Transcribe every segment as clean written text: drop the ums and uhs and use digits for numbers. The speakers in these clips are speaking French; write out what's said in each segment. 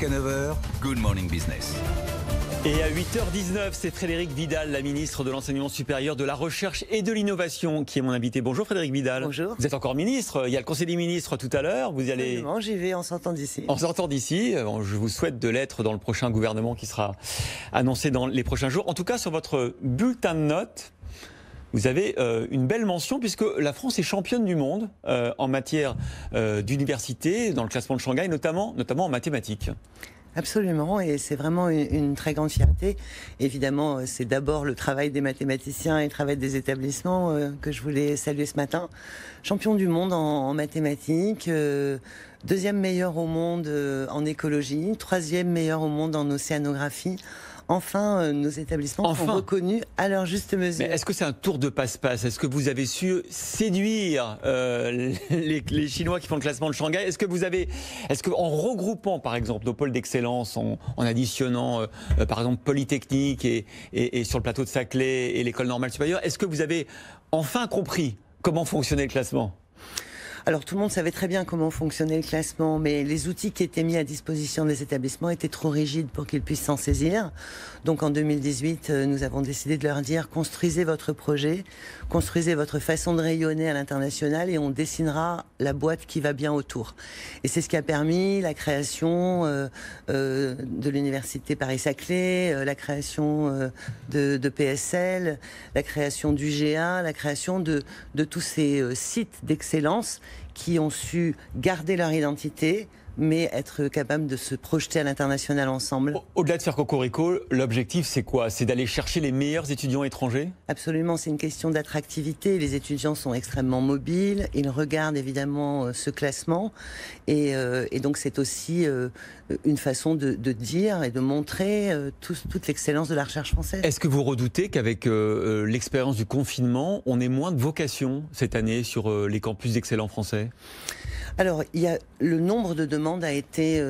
Jusqu'à 9 h, Good Morning Business. Et à 8h19, c'est Frédérique Vidal, la ministre de l'Enseignement supérieur, de la Recherche et de l'Innovation, qui est mon invité. Bonjour Frédérique Vidal. Bonjour. Vous êtes encore ministre, il y a le Conseil des ministres tout à l'heure. Vous y allez... Absolument, j'y vais en sortant d'ici. En sortant d'ici, je vous souhaite de l'être dans le prochain gouvernement qui sera annoncé dans les prochains jours. En tout cas, sur votre bulletin de notes, vous avez une belle mention puisque la France est championne du monde en matière d'université, dans le classement de Shanghai, notamment en mathématiques. Absolument, et c'est vraiment une très grande fierté. Évidemment, c'est d'abord le travail des mathématiciens et le travail des établissements que je voulais saluer ce matin. Champion du monde en mathématiques, deuxième meilleur au monde en écologie, troisième meilleur au monde en océanographie. Enfin, nos établissements sont reconnus à leur juste mesure. Mais est-ce que c'est un tour de passe-passe? Est-ce que vous avez su séduire les Chinois qui font le classement de Shanghai? Est-ce que en regroupant, par exemple, nos pôles d'excellence, en additionnant, par exemple, Polytechnique et sur le plateau de Saclay et l'École normale supérieure, est-ce que vous avez enfin compris comment fonctionnait le classement? Alors tout le monde savait très bien comment fonctionnait le classement, mais les outils qui étaient mis à disposition des établissements étaient trop rigides pour qu'ils puissent s'en saisir. Donc en 2018, nous avons décidé de leur dire: construisez votre projet, construisez votre façon de rayonner à l'international et on dessinera la boîte qui va bien autour. Et c'est ce qui a permis la création de l'université Paris-Saclay, la création de PSL, la création du GA, la création de tous ces sites d'excellence qui ont su garder leur identité, mais être capables de se projeter à l'international ensemble. Au-delà de faire cocorico, l'objectif c'est quoi? C'est d'aller chercher les meilleurs étudiants étrangers? Absolument, c'est une question d'attractivité. Les étudiants sont extrêmement mobiles, ils regardent évidemment ce classement, et donc c'est aussi une façon de dire et de montrer toute l'excellence de la recherche française. Est-ce que vous redoutez qu'avec l'expérience du confinement, on ait moins de vocations cette année sur les campus d'excellents français? Alors, le nombre de demandes a été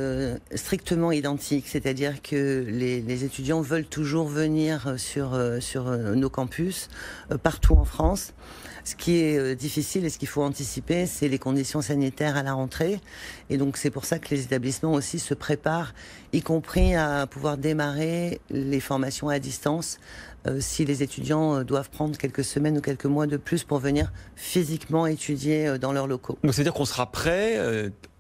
strictement identique, c'est-à-dire que les étudiants veulent toujours venir sur nos campus, partout en France. Ce qui est difficile et ce qu'il faut anticiper, c'est les conditions sanitaires à la rentrée. Et donc c'est pour ça que les établissements aussi se préparent, y compris à pouvoir démarrer les formations à distance, si les étudiants doivent prendre quelques semaines ou quelques mois de plus pour venir physiquement étudier dans leurs locaux. Donc c'est-à-dire qu'on sera prêt,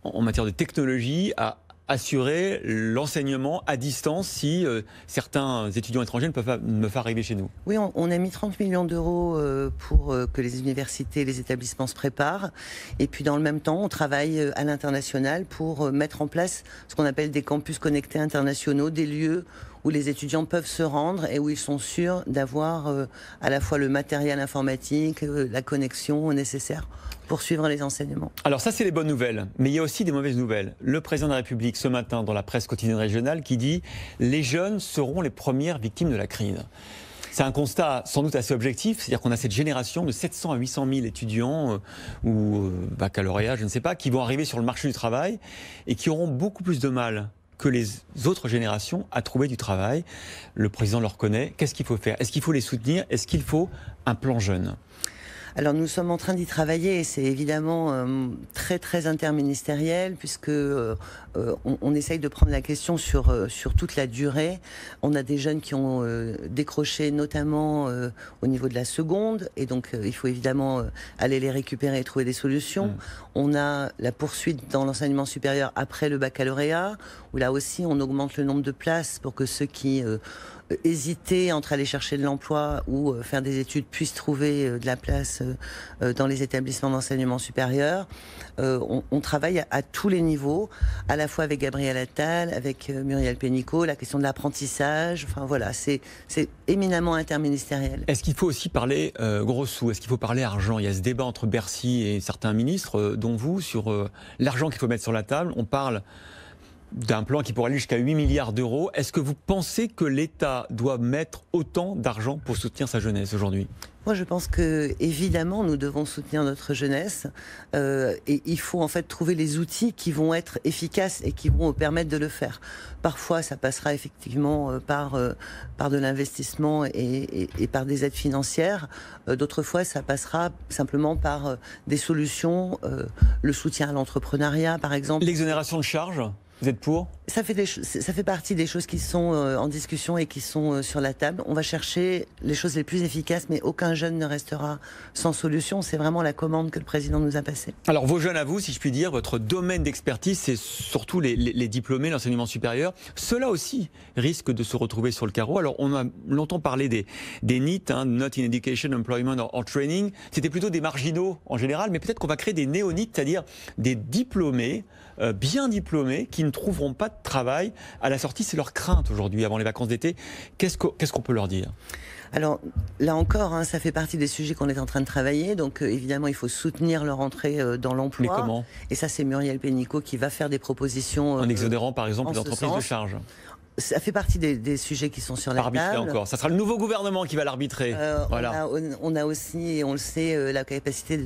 en matière de technologie, à assurer l'enseignement à distance si certains étudiants étrangers ne peuvent pas arriver chez nous? Oui, on a mis 30 millions d'euros pour que les universités et les établissements se préparent. Et puis dans le même temps, on travaille à l'international pour mettre en place ce qu'on appelle des campus connectés internationaux, des lieux où les étudiants peuvent se rendre et où ils sont sûrs d'avoir à la fois le matériel informatique, la connexion nécessaire pour suivre les enseignements. Alors ça, c'est les bonnes nouvelles, mais il y a aussi des mauvaises nouvelles. Le président de la République, ce matin, dans la presse quotidienne régionale, qui dit « Les jeunes seront les premières victimes de la crise ». C'est un constat sans doute assez objectif, c'est-à-dire qu'on a cette génération de 700 à 800 000 étudiants ou baccalauréats, je ne sais pas, qui vont arriver sur le marché du travail et qui auront beaucoup plus de mal que les autres générations à trouver du travail. Le président le reconnaît. Qu'est-ce qu'il faut faire? Est-ce qu'il faut les soutenir? Est-ce qu'il faut un plan jeune? Alors nous sommes en train d'y travailler et c'est évidemment très très interministériel puisque on essaye de prendre la question sur toute la durée. On a des jeunes qui ont décroché notamment au niveau de la seconde et donc il faut évidemment aller les récupérer et trouver des solutions. On a la poursuite dans l'enseignement supérieur après le baccalauréat où là aussi on augmente le nombre de places pour que ceux qui hésiter entre aller chercher de l'emploi ou faire des études puissent trouver de la place dans les établissements d'enseignement supérieur. On travaille à tous les niveaux, à la fois avec Gabriel Attal, avec Muriel Pénicaud, la question de l'apprentissage. Enfin voilà, c'est éminemment interministériel. Est-ce qu'il faut aussi parler gros sous? Est-ce qu'il faut parler argent? Il y a ce débat entre Bercy et certains ministres, dont vous, sur l'argent qu'il faut mettre sur la table. On parle d'un plan qui pourrait aller jusqu'à 8 milliards d'euros. Est-ce que vous pensez que l'État doit mettre autant d'argent pour soutenir sa jeunesse aujourd'hui? Moi, je pense que évidemment, nous devons soutenir notre jeunesse et il faut en fait trouver les outils qui vont être efficaces et qui vont permettre de le faire. Parfois, ça passera effectivement par de l'investissement et par des aides financières. D'autres fois, ça passera simplement par des solutions, le soutien à l'entrepreneuriat, par exemple. L'exonération de charges, vous êtes pour ? Ça fait partie des choses qui sont en discussion et qui sont sur la table. On va chercher les choses les plus efficaces, mais aucun jeune ne restera sans solution. C'est vraiment la commande que le président nous a passée. Alors vos jeunes à vous, si je puis dire, votre domaine d'expertise, c'est surtout les diplômés, l'enseignement supérieur. Ceux-là aussi risquent de se retrouver sur le carreau. Alors on a longtemps parlé des NEET, Not in Education, Employment or Training. C'était plutôt des marginaux en général, mais peut-être qu'on va créer des néo-NEET, c'est-à-dire des diplômés, bien diplômés, qui ne trouveront pas de travail à la sortie. C'est leur crainte aujourd'hui, avant les vacances d'été. Qu'est-ce qu'on peut leur dire ? Alors là encore, ça fait partie des sujets qu'on est en train de travailler. Donc évidemment, il faut soutenir leur entrée dans l'emploi. Mais comment ? Et ça, c'est Muriel Pénicaud qui va faire des propositions. En exonérant par exemple les entreprises de charge. Ça fait partie des sujets qui sont sur la table. Arbitrer encore. Ça sera le nouveau gouvernement qui va l'arbitrer. Voilà. On a aussi, et on le sait, la capacité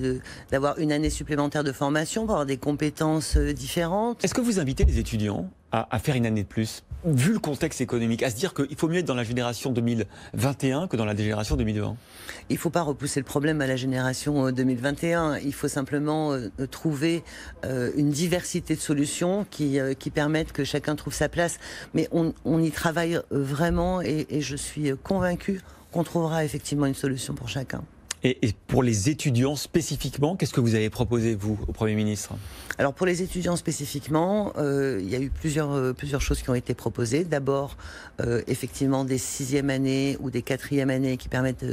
d'avoir une année supplémentaire de formation pour avoir des compétences différentes. Est-ce que vous invitez les étudiants à faire une année de plus, vu le contexte économique, à se dire qu'il faut mieux être dans la génération 2021 que dans la génération 2020 ? Il ne faut pas repousser le problème à la génération 2021. Il faut simplement trouver une diversité de solutions qui permettent que chacun trouve sa place. Mais on y travaille vraiment et je suis convaincue qu'on trouvera effectivement une solution pour chacun. Et pour les étudiants spécifiquement, qu'est-ce que vous avez proposé, vous, au Premier ministre ? Alors pour les étudiants spécifiquement, il y a eu plusieurs choses qui ont été proposées. D'abord, effectivement, des 6e années ou des 4e années qui permettent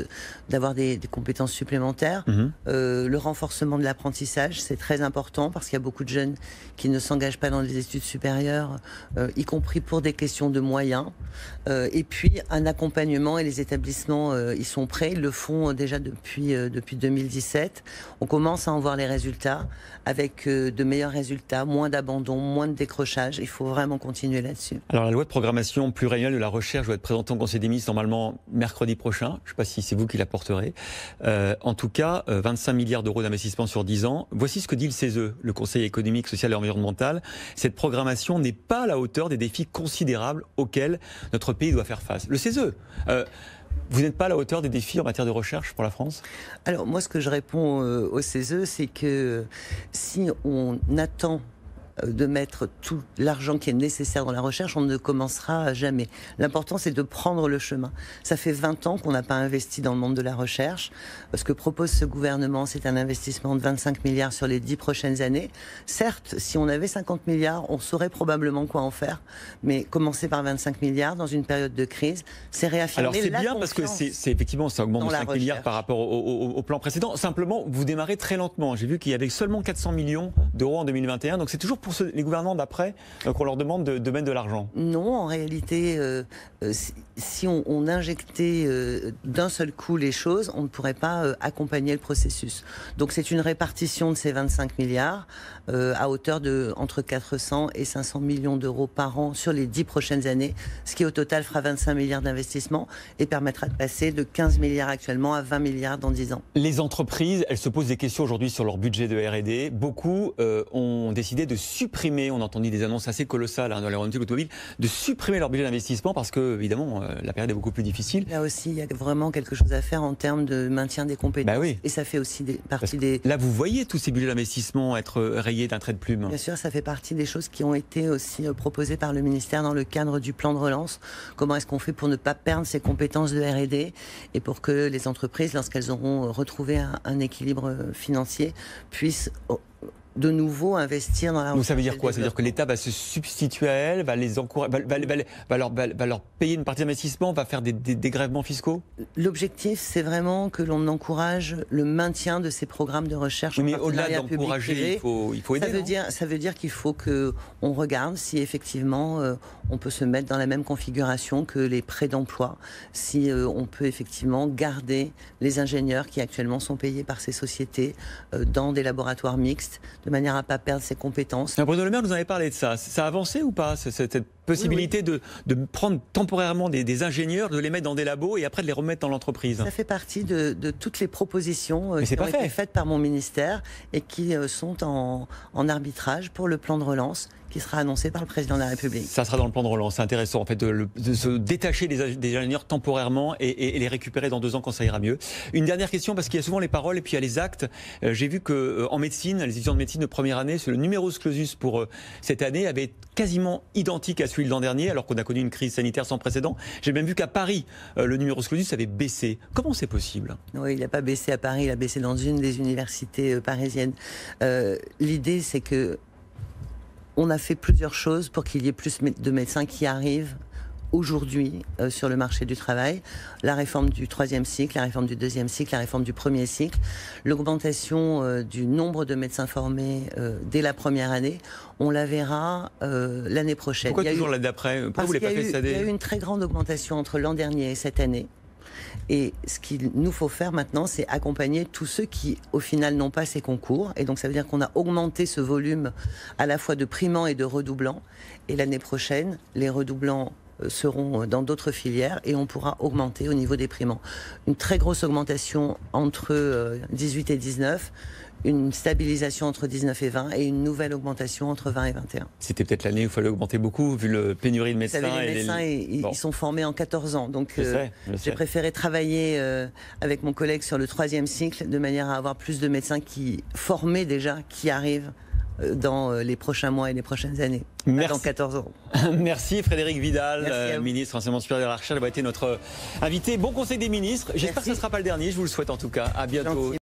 d'avoir des compétences supplémentaires. Le renforcement de l'apprentissage, c'est très important parce qu'il y a beaucoup de jeunes qui ne s'engagent pas dans les études supérieures, y compris pour des questions de moyens. Et puis un accompagnement, et les établissements y sont prêts, ils le font déjà depuis 2017. On commence à en voir les résultats, avec de meilleurs résultats, moins d'abandon, moins de décrochage. Il faut vraiment continuer là-dessus. Alors la loi de programmation pluriannuelle de la recherche doit être présentée au Conseil des ministres normalement mercredi prochain. Je ne sais pas si c'est vous qui la porterez. En tout cas, 25 milliards d'euros d'investissement sur 10 ans. Voici ce que dit le CESE, le Conseil économique, social et environnemental. Cette programmation n'est pas à la hauteur des défis considérables auxquels notre pays doit faire face. Le CESE vous n'êtes pas à la hauteur des défis en matière de recherche pour la France ? Alors moi, ce que je réponds au CESE, c'est que si on attend de mettre tout l'argent qui est nécessaire dans la recherche, on ne commencera jamais. L'important, c'est de prendre le chemin. Ça fait 20 ans qu'on n'a pas investi dans le monde de la recherche. Ce que propose ce gouvernement, c'est un investissement de 25 milliards sur les 10 prochaines années. Certes, si on avait 50 milliards, on saurait probablement quoi en faire. Mais commencer par 25 milliards dans une période de crise, c'est réaffirmer la confiance. Alors c'est bien parce que c'est effectivement, ça augmente de 5 milliards par rapport au plan précédent. Simplement, vous démarrez très lentement. J'ai vu qu'il y avait seulement 400 millions d'euros en 2021. Donc c'est toujours pour les gouvernants d'après qu'on leur demande de mettre de l'argent. Non, en réalité, si on injectait d'un seul coup les choses, on ne pourrait pas accompagner le processus. Donc c'est une répartition de ces 25 milliards à hauteur de entre 400 et 500 millions d'euros par an sur les 10 prochaines années, ce qui au total fera 25 milliards d'investissements et permettra de passer de 15 milliards actuellement à 20 milliards dans 10 ans. Les entreprises, elles se posent des questions aujourd'hui sur leur budget de R&D. Beaucoup ont décidé de supprimer, on a entendu des annonces assez colossales dans l'aéronautique automobile, de supprimer leur budget d'investissement parce que, évidemment, la période est beaucoup plus difficile. Là aussi, il y a vraiment quelque chose à faire en termes de maintien des compétences. Bah oui. Et ça fait aussi partie des... Là, vous voyez tous ces budgets d'investissement être rayés d'un trait de plume. Bien sûr, ça fait partie des choses qui ont été aussi proposées par le ministère dans le cadre du plan de relance. Comment est-ce qu'on fait pour ne pas perdre ces compétences de R&D et pour que les entreprises, lorsqu'elles auront retrouvé un équilibre financier, puissent de nouveau investir dans la recherche. Donc ça veut dire quoi ? Ça veut dire que l'État va se substituer à elles, va les encourager, va leur payer une partie d'investissement, va faire des dégrèvements fiscaux ? L'objectif, c'est vraiment que l'on encourage le maintien de ces programmes de recherche. Oui, mais au-delà d'encourager, il faut aider. Ça veut dire qu'il faut qu'on regarde si effectivement on peut se mettre dans la même configuration que les prêts d'emploi, si on peut effectivement garder les ingénieurs qui actuellement sont payés par ces sociétés dans des laboratoires mixtes, de manière à ne pas perdre ses compétences. Bruno Le Maire, vous en avez parlé de ça. Ça a avancé ou pas, cette possibilité de prendre temporairement des ingénieurs, de les mettre dans des labos et après de les remettre dans l'entreprise. Ça fait partie de toutes les propositions qui ont été faites par mon ministère et qui sont en arbitrage pour le plan de relance qui sera annoncé par le président de la République. Ça sera dans le plan de relance. C'est intéressant en fait de se détacher des ingénieurs temporairement et les récupérer dans 2 ans quand ça ira mieux. Une dernière question, parce qu'il y a souvent les paroles et puis il y a les actes. J'ai vu qu'en médecine, les étudiants de médecine de première année, le numerus clausus pour cette année avait quasiment identique à celui de l'an dernier, alors qu'on a connu une crise sanitaire sans précédent. J'ai même vu qu'à Paris, le numerus clausus avait baissé. Comment c'est possible? Oui, il n'a pas baissé à Paris, il a baissé dans une des universités parisiennes. L'idée, c'est que on a fait plusieurs choses pour qu'il y ait plus de médecins qui arrivent aujourd'hui sur le marché du travail. La réforme du 3e cycle, la réforme du 2e cycle, la réforme du 1er cycle, l'augmentation du nombre de médecins formés dès la première année, on la verra l'année prochaine. Pourquoi toujours l'année d'après? Pourquoi vous l'avez pas fait cette année? Il y a eu une très grande augmentation entre l'an dernier et cette année. Et ce qu'il nous faut faire maintenant, c'est accompagner tous ceux qui, au final, n'ont pas ces concours. Et donc, ça veut dire qu'on a augmenté ce volume à la fois de primants et de redoublants. Et l'année prochaine, les redoublants seront dans d'autres filières et on pourra augmenter au niveau des primants. Une très grosse augmentation entre 18 et 19, une stabilisation entre 19 et 20 et une nouvelle augmentation entre 20 et 21. C'était peut-être l'année où il fallait augmenter beaucoup, vu le pénurie de médecins. Vous savez, les médecins, ils sont formés en 14 ans. Donc j'ai préféré travailler avec mon collègue sur le 3e cycle, de manière à avoir plus de médecins formés déjà, qui arrivent dans les prochains mois et les prochaines années. Merci. Dans 14 ans. Merci Frédérique Vidal, ministre enseignement supérieur de la recherche, d'avoir été notre invité. Bon conseil des ministres. J'espère que ce ne sera pas le dernier, je vous le souhaite en tout cas. À bientôt. Gentil.